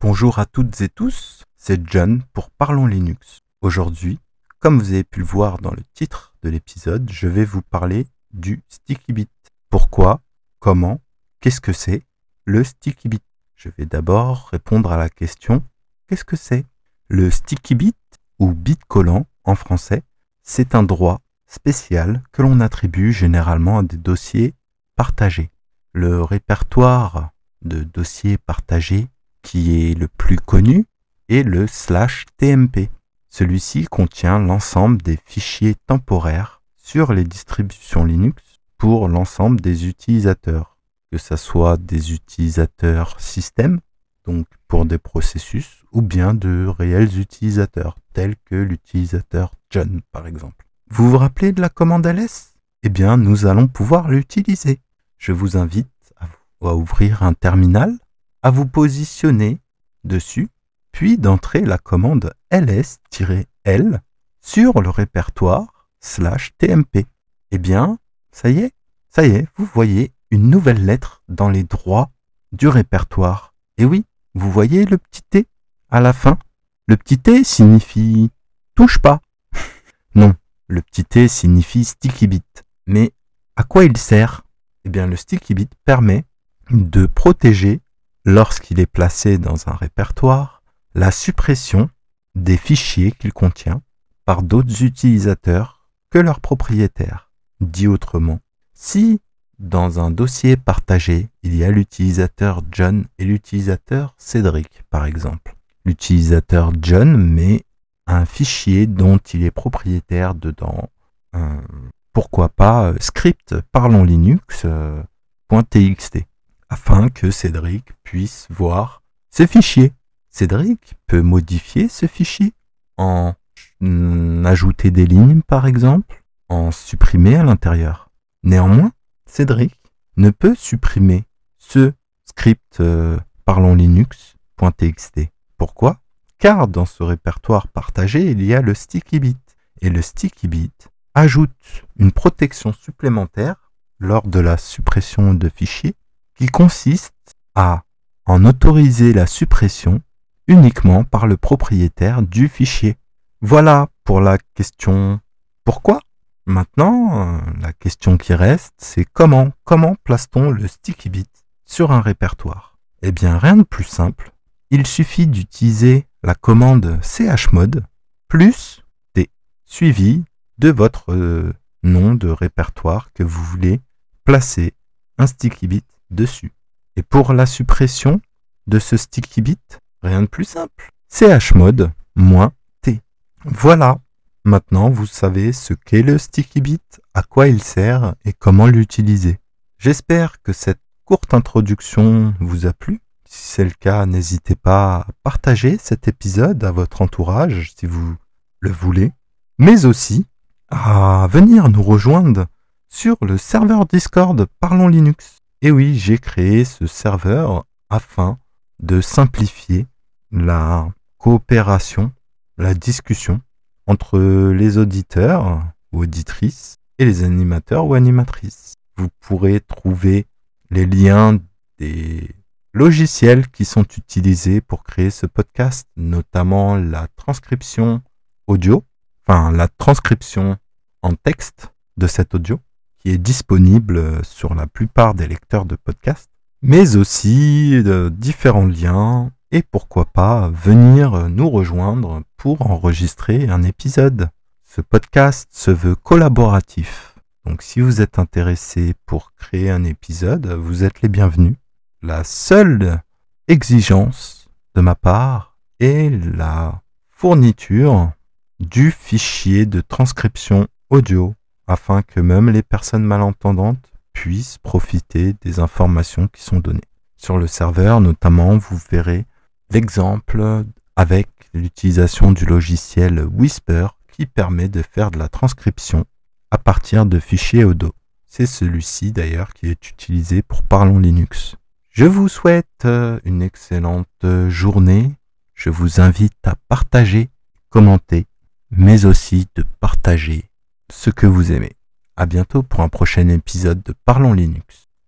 Bonjour à toutes et tous, c'est John pour Parlons Linux. Aujourd'hui, comme vous avez pu le voir dans le titre de l'épisode, je vais vous parler du Sticky Bit. Pourquoi, comment, qu'est-ce que c'est le Sticky Bit? Je vais d'abord répondre à la question qu'est-ce que c'est? Le Sticky Bit, ou bit collant en français, c'est un droit spécial que l'on attribue généralement à des dossiers partagés. Le répertoire de dossiers partagés qui est le plus connu est le /tmp. Celui-ci contient l'ensemble des fichiers temporaires sur les distributions Linux pour l'ensemble des utilisateurs, que ce soit des utilisateurs système, donc pour des processus, ou bien de réels utilisateurs, tels que l'utilisateur John par exemple. Vous vous rappelez de la commande ls? Eh bien, nous allons pouvoir l'utiliser. Je vous invite à ouvrir un terminal, à vous positionner dessus, puis d'entrer la commande ls-l sur le répertoire /tmp. Eh bien, ça y est, vous voyez une nouvelle lettre dans les droits du répertoire. Et oui, vous voyez le petit t à la fin. Le petit t signifie « touche pas ». Non, le petit t signifie Sticky Bit. Mais à quoi il sert? Eh bien, le Sticky Bit permet de protéger, lorsqu'il est placé dans un répertoire, la suppression des fichiers qu'il contient par d'autres utilisateurs que leurs propriétaires. Dit autrement, si dans un dossier partagé, il y a l'utilisateur John et l'utilisateur Cédric, par exemple. L'utilisateur John met un fichier dont il est propriétaire dedans. Pourquoi pas script parlons linux.txt afin que Cédric puisse voir ce fichier. Cédric peut modifier ce fichier, en ajouter des lignes par exemple, en supprimer à l'intérieur. Néanmoins, Cédric ne peut supprimer ce script parlons linux.txt. Pourquoi? Car dans ce répertoire partagé, il y a le Sticky Bit. Et le Sticky Bit ajoute une protection supplémentaire lors de la suppression de fichiers qui consiste à en autoriser la suppression uniquement par le propriétaire du fichier. Voilà pour la question pourquoi. Maintenant, la question qui reste, c'est comment place-t-on le Sticky Bit sur un répertoire? Eh bien, rien de plus simple. Il suffit d'utiliser la commande chmod plus t suivi de votre nom de répertoire que vous voulez placer un Sticky Bit dessus. Et pour la suppression de ce Sticky Bit, rien de plus simple. chmod -t. Voilà. Maintenant, vous savez ce qu'est le Sticky Bit, à quoi il sert et comment l'utiliser. J'espère que cette courte introduction vous a plu. Si c'est le cas, n'hésitez pas à partager cet épisode à votre entourage si vous le voulez, mais aussi à venir nous rejoindre sur le serveur Discord Parlons Linux. Et oui, j'ai créé ce serveur afin de simplifier la coopération, la discussion entre les auditeurs ou auditrices et les animateurs ou animatrices. Vous pourrez trouver les liens des logiciels qui sont utilisés pour créer ce podcast, notamment la transcription audio, la transcription en texte de cet audio, qui est disponible sur la plupart des lecteurs de podcasts, mais aussi différents liens et pourquoi pas venir nous rejoindre pour enregistrer un épisode. Ce podcast se veut collaboratif, donc si vous êtes intéressé pour créer un épisode, vous êtes les bienvenus. La seule exigence de ma part est la fourniture du fichier de transcription audio afin que même les personnes malentendantes puissent profiter des informations qui sont données. Sur le serveur, notamment, vous verrez l'exemple avec l'utilisation du logiciel Whisper qui permet de faire de la transcription à partir de fichiers audio. C'est celui-ci d'ailleurs qui est utilisé pour Parlons Linux. Je vous souhaite une excellente journée. Je vous invite à partager, commenter, mais aussi de partager ce que vous aimez. À bientôt pour un prochain épisode de Parlons Linux.